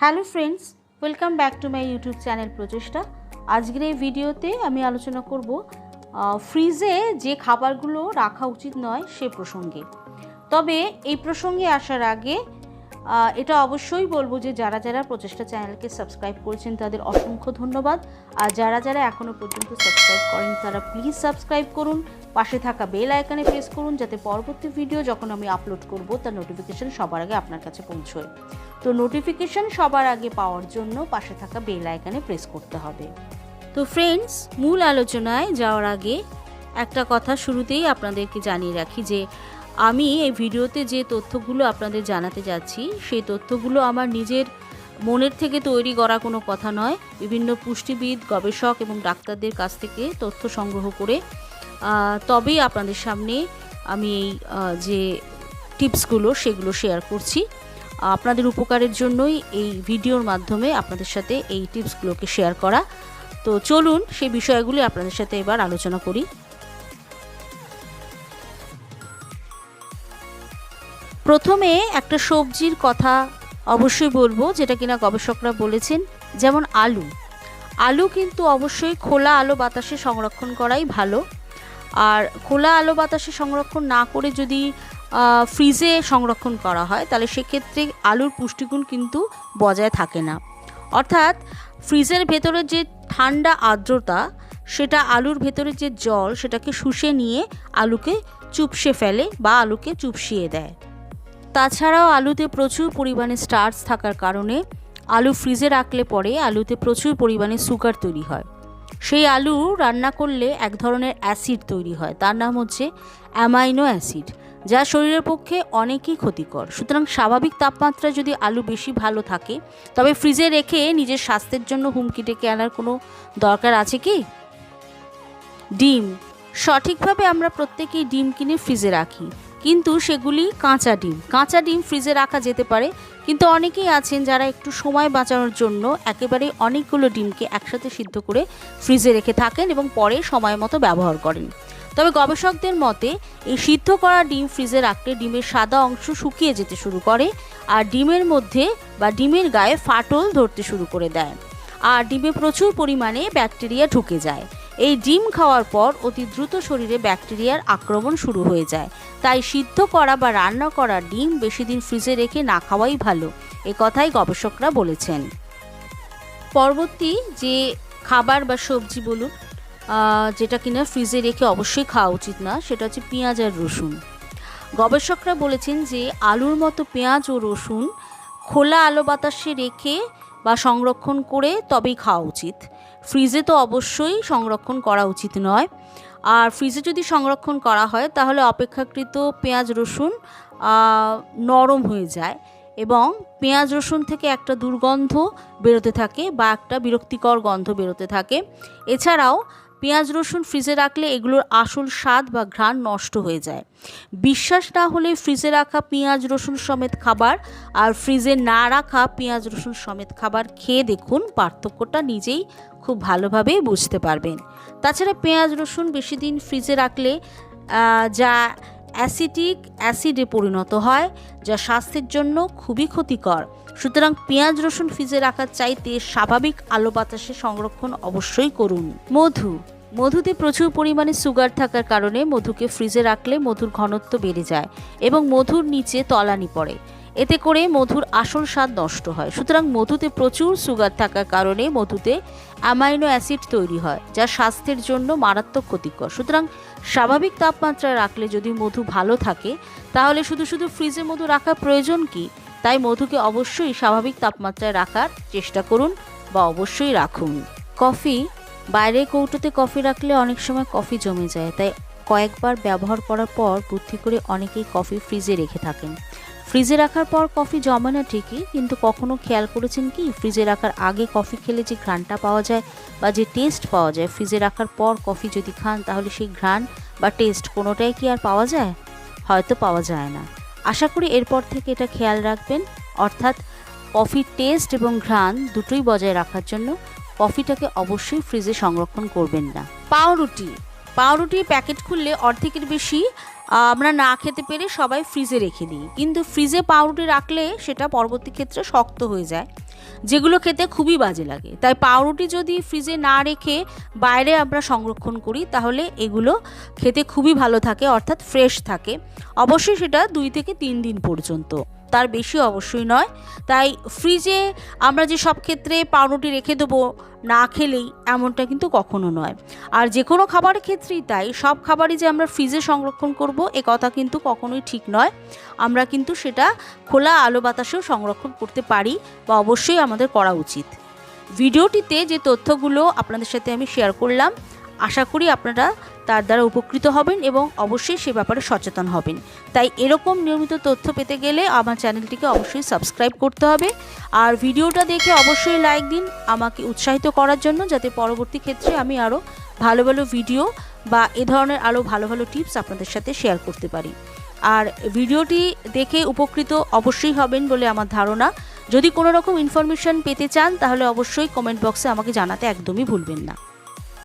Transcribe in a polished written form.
Hello friends, welcome back to my YouTube channel প্রচেষ্টা। আজকের এই ভিডিওতে আমি আলোচনা করব ফ্রিজে যে খাবারগুলো রাখা উচিত নয় সে প্রসঙ্গে। তবে এই প্রসঙ্গে আসার আগে এটা অবশ্যই বলবো যে যারা যারা প্রচেষ্টা চ্যানেলকে সাবস্ক্রাইব করেছেন তাদের অসংখ্য ধন্যবাদ। আর যারা যারা এখনও পর্যন্ত সাবস্ক্রাইব করেন তারা প্লিজ সাবস্ক্রাইব করুন, পাশে থাকা বেল আইকনে প্রেস করুন যাতে পরবর্তী ভিডিও যখন আমি আপলোড করব তার নোটিফিকেশন সবার আগে আপনার কাছে পৌঁছয়। তো নোটিফিকেশন সবার আগে পাওয়ার জন্য পাশে থাকা বেল আইকনে প্রেস করতে হবে। তো ফ্রেন্ডস, মূল আলোচনায় যাওয়ার আগে একটা কথা শুরুতেই আপনাদেরকে জানিয়ে রাখি যে আমি এই ভিডিওতে যে তথ্যগুলো আপনাদের জানাতে যাচ্ছি সেই তথ্যগুলো আমার নিজের মনের থেকে তৈরি করা কোনো কথা নয়। বিভিন্ন পুষ্টিবিদ, গবেষক এবং ডাক্তারদের কাছ থেকে তথ্য সংগ্রহ করে তবেই আপনাদের সামনে আমি এই যে টিপসগুলো সেগুলো শেয়ার করছি। আপনাদের উপকারের জন্যই এই ভিডিওর মাধ্যমে আপনাদের সাথে এই টিপসগুলোকে শেয়ার করা। তো চলুন সেই বিষয়গুলি আপনাদের সাথে এবার আলোচনা করি। প্রথমে একটা সবজির কথা অবশ্যই বলবো যেটা কিনা গবেষকরা বলেছেন, যেমন আলু। আলু কিন্তু অবশ্যই খোলা আলো বাতাসে সংরক্ষণ করাই ভালো। আর খোলা আলো বাতাসে সংরক্ষণ না করে যদি ফ্রিজে সংরক্ষণ করা হয় তাহলে সেক্ষেত্রে আলুর পুষ্টিগুণ কিন্তু বজায় থাকে না। অর্থাৎ ফ্রিজের ভেতরে যে ঠান্ডা আর্দ্রতা সেটা আলুর ভেতরে যে জল সেটাকে শুষে নিয়ে আলুকে চুপসে ফেলে বা আলুকে চুপসিয়ে দেয়। তাছাড়াও আলুতে প্রচুর পরিমাণে স্টার্চ থাকার কারণে আলু ফ্রিজে রাখলে পরে আলুতে প্রচুর পরিমাণে সুগার তৈরি হয়। সেই আলু রান্না করলে এক ধরনের অ্যাসিড তৈরি হয়, তার নাম হচ্ছে অ্যামাইনো অ্যাসিড, যা শরীরের পক্ষে অনেকই ক্ষতিকর। সুতরাং স্বাভাবিক তাপমাত্রায় যদি আলু বেশি ভালো থাকে তবে ফ্রিজে রেখে নিজের স্বাস্থ্যের জন্য হুমকি ডেকে আনার কোনো দরকার আছে কি? ডিম, সঠিকভাবে আমরা প্রত্যেকেই ডিম কিনে ফ্রিজে রাখি, কিন্তু সেগুলি কাঁচা ডিম ফ্রিজে রাখা যেতে পারে। কিন্তু অনেকেই আছেন যারা একটু সময় বাঁচানোর জন্য একেবারে অনেকগুলো ডিমকে একসাথে সিদ্ধ করে ফ্রিজে রেখে থাকেন এবং পরে সময় মতো ব্যবহার করেন। তবে গবেষকদের মতে এই সিদ্ধ করা ডিম ফ্রিজে রাখলে ডিমের সাদা অংশ শুকিয়ে যেতে শুরু করে আর ডিমের মধ্যে বা ডিমের গায়ে ফাটল ধরতে শুরু করে দেয় আর ডিমে প্রচুর পরিমাণে ব্যাকটেরিয়া ঢুকে যায়। এই ডিম খাওয়ার পর অতি দ্রুত শরীরে ব্যাকটেরিয়ার আক্রমণ শুরু হয়ে যায়। তাই সিদ্ধ করা বা রান্না করা ডিম বেশি দিন ফ্রিজে রেখে না খাওয়াই ভালো, এ কথাই গবেষকরা বলেছেন। পরবর্তী যে খাবার বা সবজি বলুন যেটা কিনা ফ্রিজে রেখে অবশ্যই খাওয়া উচিত না সেটা হচ্ছে পেঁয়াজ আর রসুন। গবেষকরা বলেছেন যে আলুর মতো পেঁয়াজ ও রসুন খোলা আলো বাতাসে রেখে বা সংরক্ষণ করে তবেই খাওয়া উচিত। ফ্রিজে তো অবশ্যই সংরক্ষণ করা উচিত নয়। আর ফ্রিজে যদি সংরক্ষণ করা হয় তাহলে অপেক্ষাকৃত পেঁয়াজ রসুন নরম হয়ে যায় এবং পেঁয়াজ রসুন থেকে একটা দুর্গন্ধ বেরোতে থাকে বা একটা বিরক্তিকর গন্ধ বেরোতে থাকে। এছাড়াও পেঁয়াজ রসুন ফ্রিজে রাখলে এগুলোর আসল স্বাদ বা ঘ্রাণ নষ্ট হয়ে যায়। বিশ্বাস না হলে ফ্রিজে রাখা পেঁয়াজ রসুন সমেত খাবার আর ফ্রিজে না রাখা পেঁয়াজ রসুন সমেত খাবার খেয়ে দেখুন, পার্থক্যটা নিজেই খুব ভালোভাবেই বুঝতে পারবেন। তাছাড়া পেঁয়াজ রসুন বেশি দিন ফ্রিজে রাখলে যা অ্যাসিডে পরিণত হয়, যা স্বাস্থ্যের জন্য খুবই ক্ষতিকর। সুতরাং পেঁয়াজ রসুন ফ্রিজে রাখার চাইতে স্বাভাবিক আলো বাতাসে সংরক্ষণ অবশ্যই করুন। মধুতে প্রচুর পরিমাণে সুগার থাকার কারণে মধুকে ফ্রিজে রাখলে মধুর ঘনত্ব বেড়ে যায় এবং মধুর নিচে তলানি পড়ে। এতে করে মধুর আসল স্বাদ নষ্ট হয়। সুতরাং মধুতে প্রচুর সুগার থাকার কারণে মধুতে অ্যামাইনো অ্যাসিড তৈরি হয়, যা স্বাস্থ্যের জন্য মারাত্মক ক্ষতিকর। সুতরাং স্বাভাবিক তাপমাত্রায় রাখলে যদি মধু ভালো থাকে তাহলে শুধু ফ্রিজে মধু রাখার প্রয়োজন কি? তাই মধুকে অবশ্যই স্বাভাবিক তাপমাত্রায় রাখার চেষ্টা করুন বা অবশ্যই রাখুন। কফি, বাইরের কৌটোতে কফি রাখলে অনেক সময় কফি জমে যায়, তাই কয়েকবার ব্যবহার করার পর বুদ্ধি করে অনেকেই কফি ফ্রিজে রেখে থাকেন। ফ্রিজে রাখার পর কফি জমে না ঠিকই, কিন্তু কখনো খেয়াল করেছেন কি ফ্রিজে রাখার আগে কফি খেলে যে ঘ্রাণটা পাওয়া যায় বা যে টেস্ট পাওয়া যায়, ফ্রিজে রাখার পর কফি যদি খান তাহলে সেই ঘ্রাণ বা টেস্ট কোনোটাই কি আর পাওয়া যায়? হয়তো পাওয়া যায় না। আশা করি এরপর থেকে এটা খেয়াল রাখবেন। অর্থাৎ কফির টেস্ট এবং ঘ্রাণ দুটোই বজায় রাখার জন্য কফিটাকে অবশ্যই ফ্রিজে সংরক্ষণ করবেন না। পাউরুটি প্যাকেট খুললে অর্ধেকের বেশি আমরা না খেতে পেরে সবাই ফ্রিজে রেখে দিই, কিন্তু ফ্রিজে পাউরুটি রাখলে সেটা পরবর্তী ক্ষেত্রে শক্ত হয়ে যায়। যেগুলো খেতে খুবই বাজে লাগে। তাই পাউরুটি যদি ফ্রিজে না রেখে বাইরে আমরা সংরক্ষণ করি তাহলে এগুলো খেতে খুবই ভালো থাকে, অর্থাৎ ফ্রেশ থাকে। অবশ্যই সেটা 2 থেকে 3 দিন পর্যন্ত, তার বেশি অবশ্যই নয়। তাই ফ্রিজে আমরা যে সব ক্ষেত্রে পাউরুটি রেখে দেবো না খেলেই, এমনটা কিন্তু কখনো নয়। আর যে কোনো খাবারের ক্ষেত্রেই তাই, সব খাবারই যে আমরা ফ্রিজে সংরক্ষণ করব এ কথা কিন্তু কখনোই ঠিক নয়। আমরা কিন্তু সেটা খোলা আলো বাতাসেও সংরক্ষণ করতে পারি, বা অবশ্যই আমাদের করা উচিত। ভিডিওটিতে যে তথ্যগুলো আপনাদের সাথে আমি শেয়ার করলাম, আশা করি আপনারা তার দ্বারা উপকৃত হবেন এবং অবশ্যই সে ব্যাপারে সচেতন হবেন। তাই এরকম নিয়মিত তথ্য পেতে গেলে আমার চ্যানেলটিকে অবশ্যই সাবস্ক্রাইব করতে হবে। আর ভিডিওটা দেখে অবশ্যই লাইক দিন আমাকে উৎসাহিত করার জন্য, যাতে পরবর্তী ক্ষেত্রে আমি আরও ভালো ভালো ভিডিও বা এ ধরনের আরও ভালো ভালো টিপস আপনাদের সাথে শেয়ার করতে পারি। আর ভিডিওটি দেখে উপকৃত অবশ্যই হবেন বলে আমার ধারণা। যদি কোনো রকম ইনফরমেশন পেতে চান তাহলে অবশ্যই কমেন্ট বক্সে আমাকে জানাতে একদমই ভুলবেন না।